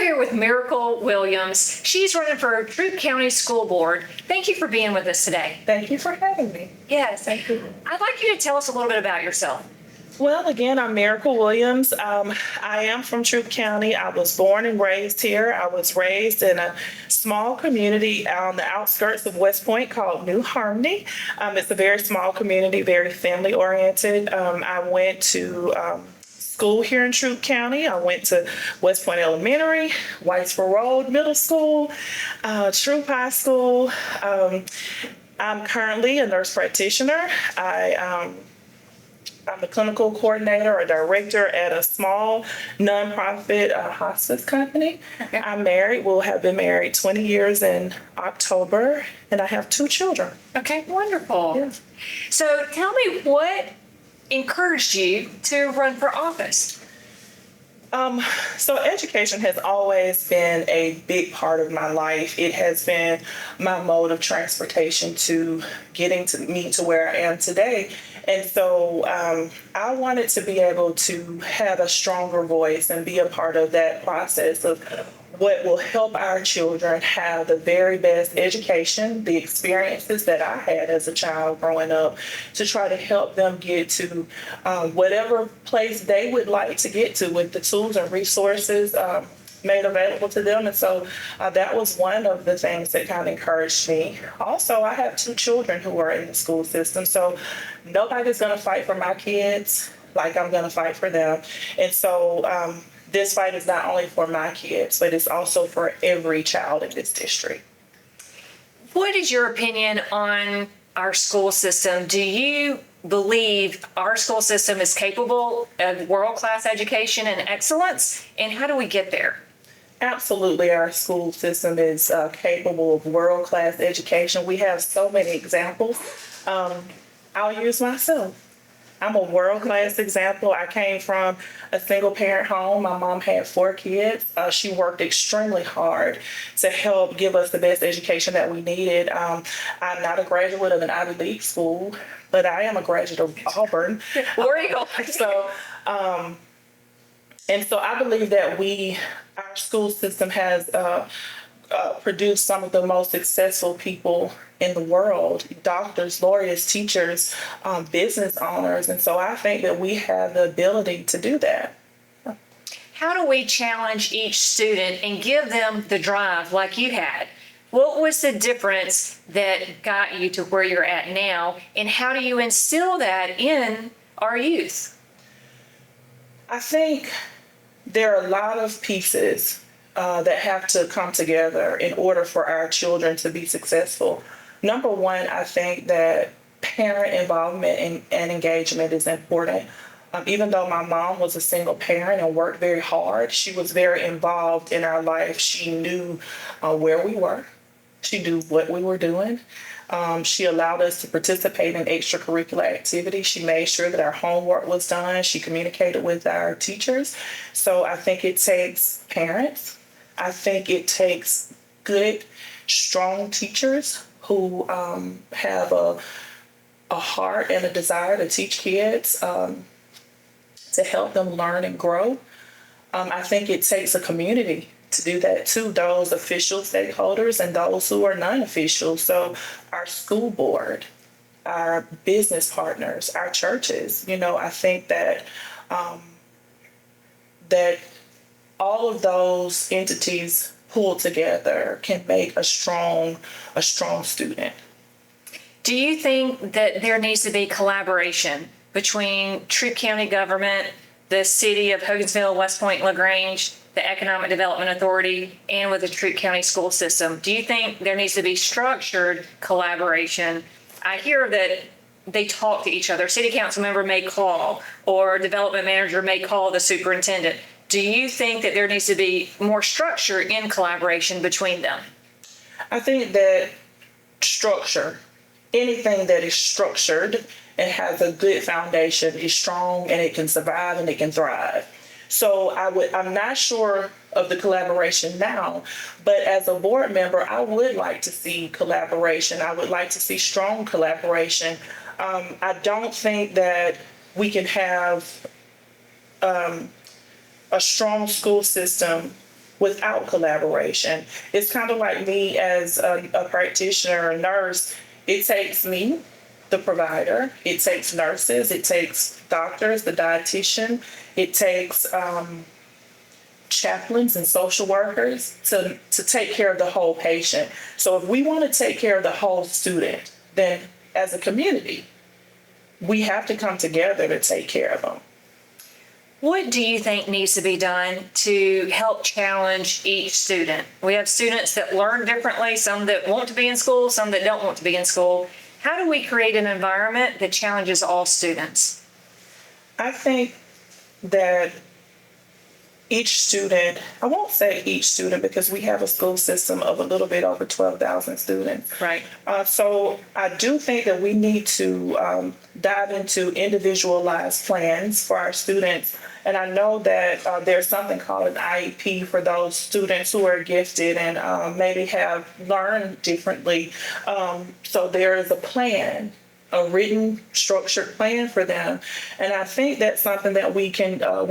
here with Miracle Williams. She's running for Troup County School Board. Thank you for being with us today. Thank you for having me. Yes. Thank you. I'd like you to tell us a little bit about yourself. Well, again, I'm Miracle Williams. I am from Troup County. I was born and raised here. I was raised in a small community on the outskirts of West Point called New Harmony. It's a very small community, very family oriented. I went to school here in Troup County. I went to West Point Elementary, Whitesville Road Middle School, Troup High School. I'm currently a nurse practitioner. I'm a clinical coordinator or director at a small nonprofit hospice company. Okay. I'm married. We'll have been married 20 years in October, and I have 2 children. Okay, wonderful. Yeah. So tell me what encouraged you to run for office? So education has always been a big part of my life. It has been my mode of transportation to getting to me to where I am today. And so I wanted to be able to have a stronger voice and be a part of that process of what will help our children have the very best education, the experiences that I had as a child growing up, to try to help them get to whatever place they would like to get to with the tools and resources made available to them. And so that was one of the things that kind of encouraged me. Also, I have 2 children who are in the school system, so nobody's going to fight for my kids like I'm going to fight for them. And so this fight is not only for my kids, but it's also for every child in this district. What is your opinion on our school system? Do you believe our school system is capable of world-class education and excellence? And how do we get there? Absolutely, our school system is capable of world-class education. We have so many examples. I'll use myself. I'm a world-class example. I came from a single-parent home. My mom had 4 kids. She worked extremely hard to help give us the best education that we needed. I'm not a graduate of an Ivy League school, but I am a graduate of Auburn. War Eagle. So I believe that our school system has produced some of the most successful people in the world: doctors, lawyers, teachers, business owners. And so I think that we have the ability to do that. How do we challenge each student and give them the drive like you had? What was the difference that got you to where you're at now? And how do you instill that in our youth? I think there are a lot of pieces that have to come together in order for our children to be successful. Number one, I think that parent involvement and engagement is important. Even though my mom was a single parent and worked very hard, she was very involved in our life. She knew where we were. She knew what we were doing. She allowed us to participate in extracurricular activities. She made sure that our homework was done. She communicated with our teachers. So I think it takes parents. I think it takes good, strong teachers who have a heart and a desire to teach kids, to help them learn and grow. I think it takes a community to do that too, those official stakeholders and those who are non-official. So our school board, our business partners, our churches, I think that that all of those entities pulled together can make a strong student. Do you think that there needs to be collaboration between Troup County government, the city of Hogansville, West Point, LaGrange, the Economic Development Authority, and with the Troup County school system? Do you think there needs to be structured collaboration? I hear that they talk to each other. City council member may call, or development manager may call the superintendent. Do you think that there needs to be more structure in collaboration between them? I think that anything that is structured and has a good foundation is strong, and it can survive and it can thrive. So I'm not sure of the collaboration now, but as a board member, I would like to see collaboration. I would like to see strong collaboration. I don't think that we can have a strong school system without collaboration. It's kind of like me as a practitioner, a nurse. It takes me, the provider, it takes nurses, it takes doctors, the dietitian, it takes chaplains and social workers to take care of the whole patient. So if we want to take care of the whole student, then as a community, we have to come together to take care of them. What do you think needs to be done to help challenge each student? We have students that learn differently, some that want to be in school, some that don't want to be in school. How do we create an environment that challenges all students? I think that each student, I won't say each student because we have a school system of a little bit over 12,000 students. Right. So I do think that we need to dive into individualized plans for our students. And I know that there's something called an IEP for those students who are gifted and maybe have learned differently. So there is a plan, a written, structured plan for them. And I think that's something that we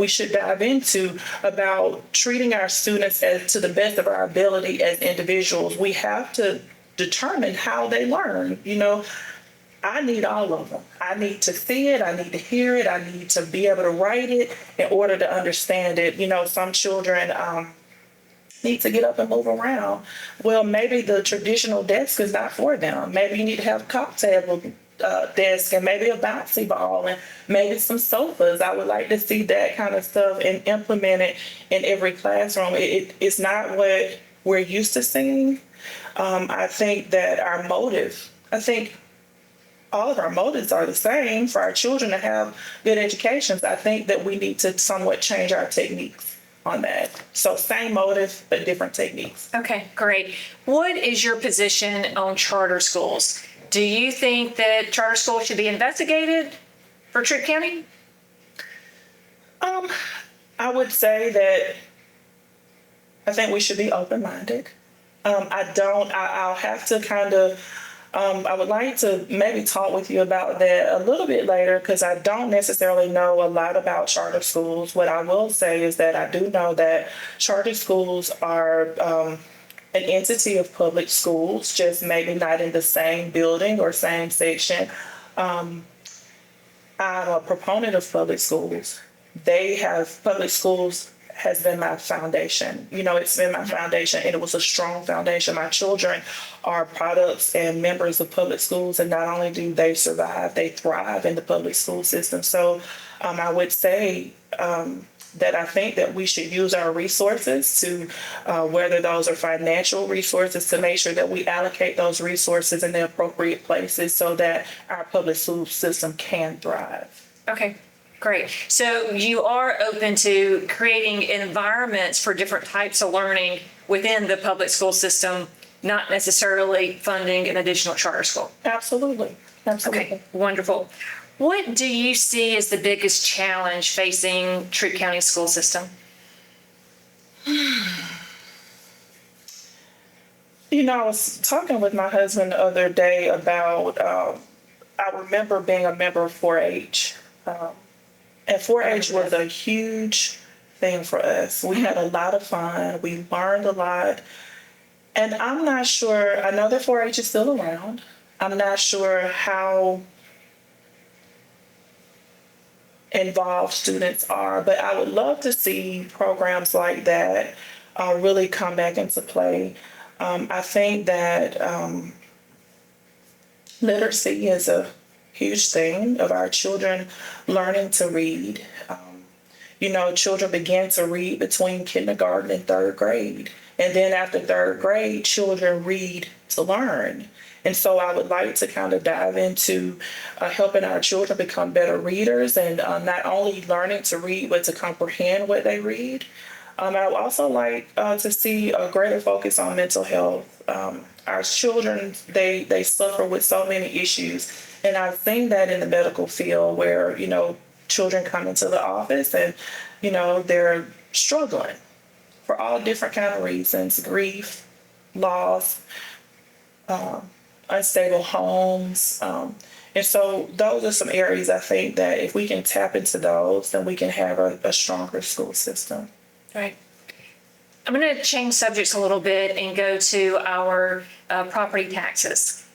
should dive into about treating our students as to the best of our ability as individuals. We have to determine how they learn. I need all of them. I need to see it. I need to hear it. I need to be able to write it in order to understand it. Some children need to get up and move around. Well, maybe the traditional desk is not for them. Maybe you need to have a cocktail desk and maybe a bouncy ball and maybe some sofas. I would like to see that kind of stuff and implement it in every classroom. It's not what we're used to seeing. I think that I think all of our motives are the same for our children to have good educations. I think that we need to somewhat change our techniques on that. So same motive, but different techniques. Okay, great. What is your position on charter schools? Do you think that charter schools should be investigated for Troup County? I would say that I think we should be open-minded. I'll have to kind of, I would like to maybe talk with you about that a little bit later because I don't necessarily know a lot about charter schools. What I will say is that I do know that charter schools are an entity of public schools, just maybe not in the same building or same section. I'm a proponent of public schools. Public schools has been my foundation. It's been my foundation and it was a strong foundation. My children are products and members of public schools, and not only do they survive, they thrive in the public school system. So I would say that I think that we should use our resources to, whether those are financial resources, to make sure that we allocate those resources in the appropriate places so that our public school system can thrive. Okay, great. So you are open to creating environments for different types of learning within the public school system, not necessarily funding an additional charter school. Absolutely. Okay, wonderful. What do you see as the biggest challenge facing Troup County school system? I was talking with my husband the other day about, I remember being a member of 4-H. And 4-H was a huge thing for us. We had a lot of fun. We learned a lot. And I'm not sure, I know that 4-H is still around. I'm not sure how involved students are, but I would love to see programs like that really come back into play. I think that literacy is a huge thing of our children learning to read. Children begin to read between kindergarten and third grade. And then after third grade, children read to learn. And so I would like to kind of dive into helping our children become better readers and not only learning to read, but to comprehend what they read. I would also like to see a greater focus on mental health. Our children, they suffer with so many issues. And I've seen that in the medical field where, children come into the office and, they're struggling for all different kind of reasons, grief, loss, unstable homes. And so those are some areas I think that if we can tap into those, then we can have a stronger school system. Right. I'm going to change subjects a little bit and go to our property taxes.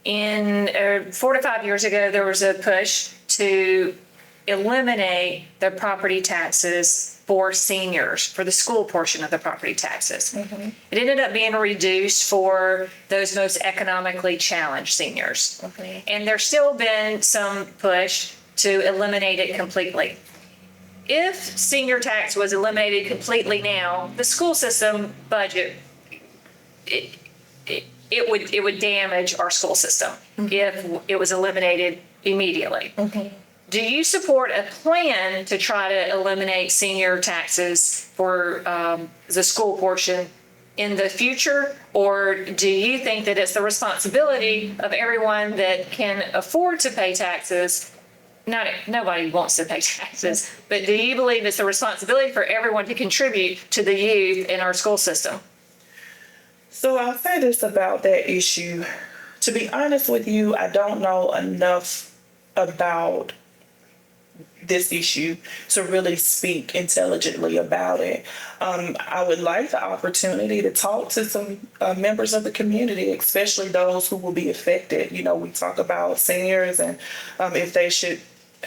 4 to 5 years ago, there was a push to eliminate the property taxes for seniors, for the school portion of the property taxes. Mm-hmm. It ended up being reduced for those most economically challenged seniors. Okay. And there's still been some push to eliminate it completely. If senior tax was eliminated completely now, the school system budget, it would damage our school system if it was eliminated immediately. Do you support a plan to try to eliminate senior taxes for the school portion in the future? Or do you think that it's the responsibility of everyone that can afford to pay taxes? Nobody wants to pay taxes, but do you believe it's the responsibility for everyone to contribute to the youth in our school system? So I'll say this about that issue. To be honest with you, I don't know enough about this issue to really speak intelligently about it. I would like the opportunity to talk to some members of the community, especially those who will be affected. You know, we talk about seniors and if they should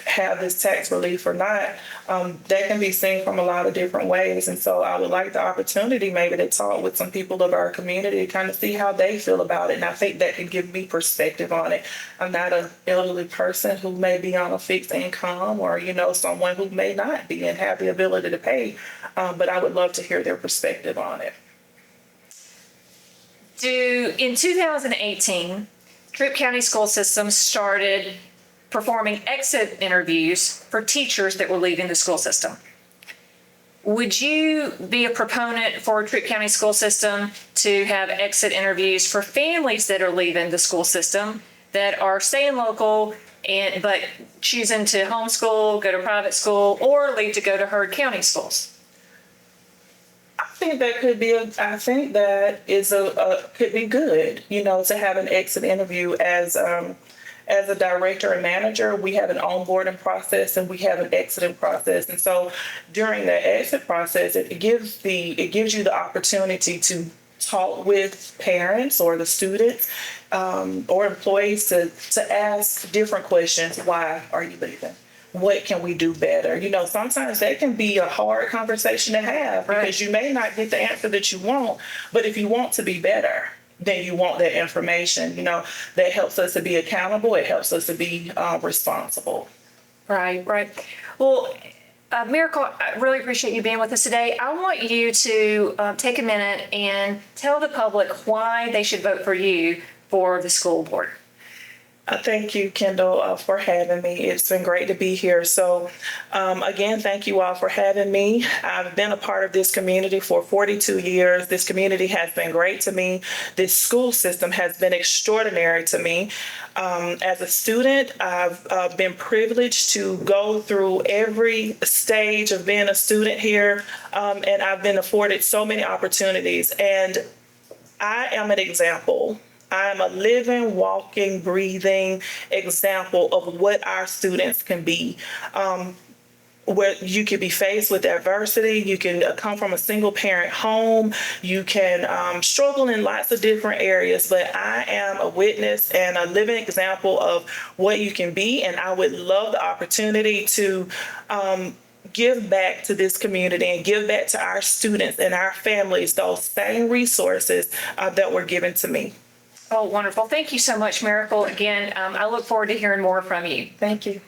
have this tax relief or not. That can be seen from a lot of different ways. And so I would like the opportunity maybe to talk with some people of our community to kind of see how they feel about it. And I think that can give me perspective on it. I'm not an elderly person who may be on a fixed income or, you know, someone who may not be and have the ability to pay. But I would love to hear their perspective on it. In 2018, Troup County School System started performing exit interviews for teachers that were leaving the school system. Would you be a proponent for Troup County School System to have exit interviews for families that are leaving the school system that are staying local but choosing to homeschool, go to private school, or leave to go to Heard County schools? I think that could be could be good, you know, to have an exit interview as a director and manager. We have an onboarding process and we have an exiting process. And so during the exit process, it gives you the opportunity to talk with parents or the students or employees to ask different questions. Why are you leaving? What can we do better? You know, sometimes that can be a hard conversation to have because you may not get the answer that you want, but if you want to be better, then you want that information. You know, that helps us to be accountable. It helps us to be responsible. Right. Well, Miracle, I really appreciate you being with us today. I want you to take a minute and tell the public why they should vote for you for the school board. Thank you, Kendall, for having me. It's been great to be here. So again, thank you all for having me. I've been a part of this community for 42 years. This community has been great to me. This school system has been extraordinary to me. As a student, I've been privileged to go through every stage of being a student here, and I've been afforded so many opportunities. And I am an example. I'm a living, walking, breathing example of what our students can be. Where you can be faced with adversity, you can come from a single parent home, you can struggle in lots of different areas, but I am a witness and a living example of what you can be, and I would love the opportunity to give back to this community and give back to our students and our families those same resources that were given to me. Oh, wonderful. Thank you so much, Miracle. Again, I look forward to hearing more from you. Thank you.